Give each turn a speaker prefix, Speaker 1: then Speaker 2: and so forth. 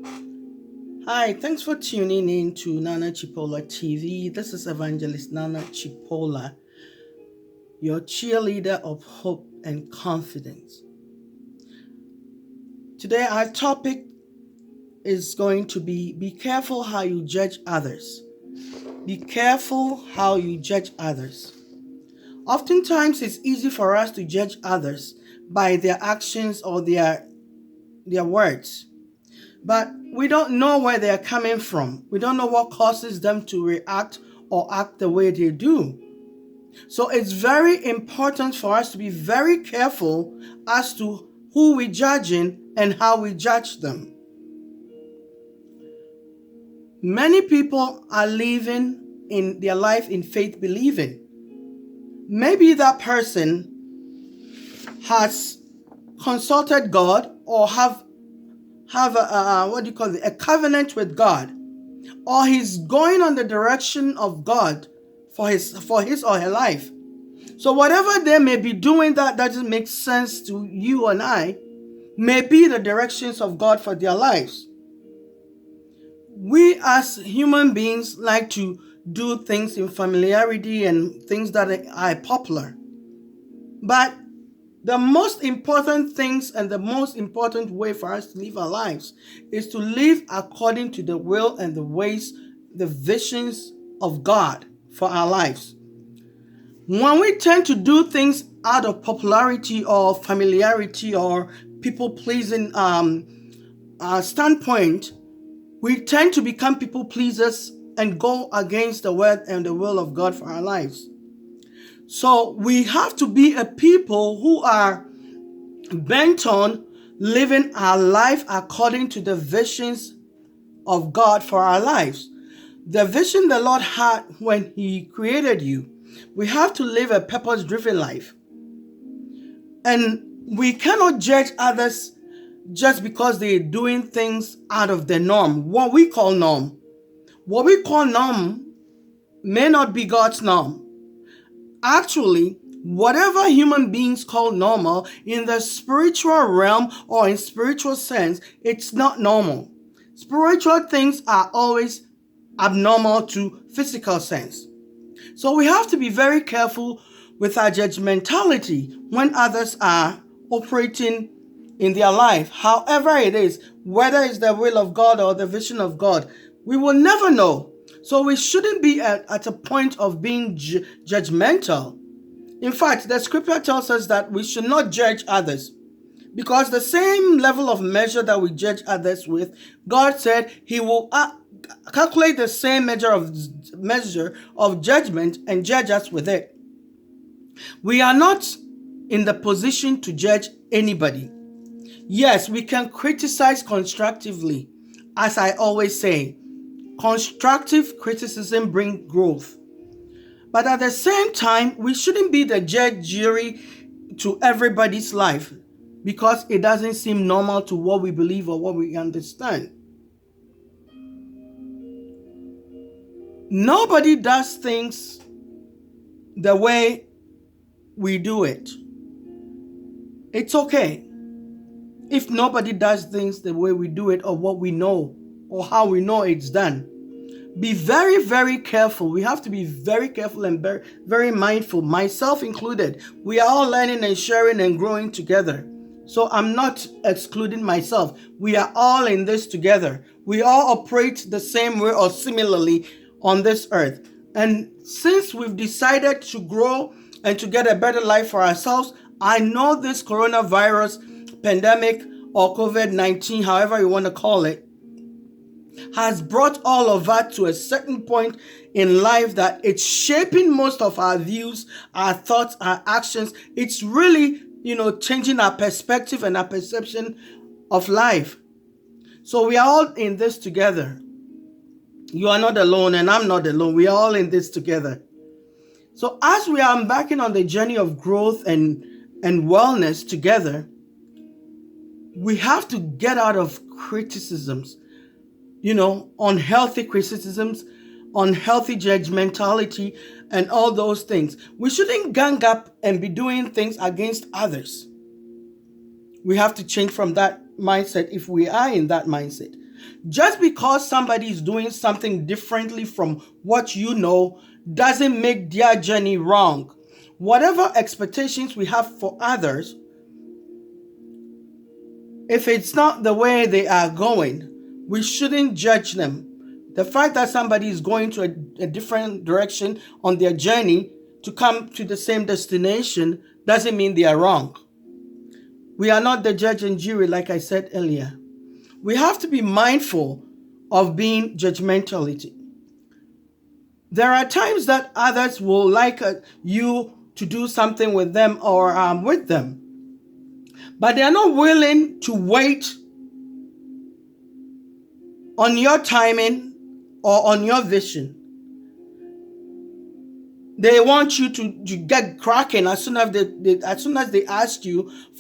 Speaker 1: Hi, thanks for tuning in to Nana Cipolla TV. This is Evangelist Nana Cipolla, your cheerleader of hope and confidence. Today, our topic is going to be careful how you judge others. Be careful how you judge others. Oftentimes, it's easy for us to judge others by their actions or their words. But we don't know where they're coming from. We don't know what causes them to react or act the way they do. So it's very important for us to be very careful as to who we're judging and how we judge them. Many people are living in their life in faith believing. Maybe that person has consulted God or have a covenant with God, or he's going on the direction of God for his or her life. So whatever they may be doing that doesn't make sense to you and I may be the directions of God for their lives. We as human beings like to do things in familiarity and things that are popular. But the most important things and the most important way for us to live our lives is to live according to the will and the ways, the visions of God for our lives. When we tend to do things out of popularity or familiarity or people-pleasing standpoint, we tend to become people pleasers and go against the word and the will of God for our lives. So we have to be a people who are bent on living our life according to the visions of God for our lives. The vision the Lord had when He created you. We have to live a purpose-driven life. And we cannot judge others just because they're doing things out of the norm, what we call norm. What we call norm may not be God's norm. Actually, whatever human beings call normal, in the spiritual realm or in spiritual sense, it's not normal. Spiritual things are always abnormal to physical sense. So we have to be very careful with our judgmentality when others are operating in their life. However it is, whether it's the will of God or the vision of God, we will never know. So we shouldn't be at a point of being judgmental. In fact, the scripture tells us that we should not judge others, because the same level of measure that we judge others with, God said He will calculate the same measure of judgment and judge us with it. We are not in the position to judge anybody. Yes, we can criticize constructively. As I always say, constructive criticism brings growth. But at the same time, we shouldn't be the judge, jury to everybody's life because it doesn't seem normal to what we believe or what we understand. Nobody does things the way we do it. It's okay if nobody does things the way we do it or what we know or how we know it's done. Be very, very careful. We have to be very careful and very, very mindful, myself included. We are all learning and sharing and growing together. So I'm not excluding myself. We are all in this together. We all operate the same way or similarly on this earth. And since we've decided to grow and to get a better life for ourselves, I know this coronavirus pandemic or COVID-19, however you want to call it, has brought all of us to a certain point in life that it's shaping most of our views, our thoughts, our actions. It's really, changing our perspective and our perception of life. So we are all in this together. You are not alone and I'm not alone. We are all in this together. So as we are embarking on the journey of growth and wellness together, we have to get out of criticisms. Unhealthy criticisms, unhealthy judgmentality, and all those things. We shouldn't gang up and be doing things against others. We have to change from that mindset if we are in that mindset. Just because somebody is doing something differently from what you know doesn't make their journey wrong. Whatever expectations we have for others, if it's not the way they are going, we shouldn't judge them. The fact that somebody is going to a different direction on their journey to come to the same destination doesn't mean they are wrong. We are not the judge and jury, like I said earlier. We have to be mindful of being judgmentality. There are times that others will like you to do something with them or with them, but they are not willing to wait on your timing or on your vision. They want you to get cracking as soon as they ask you for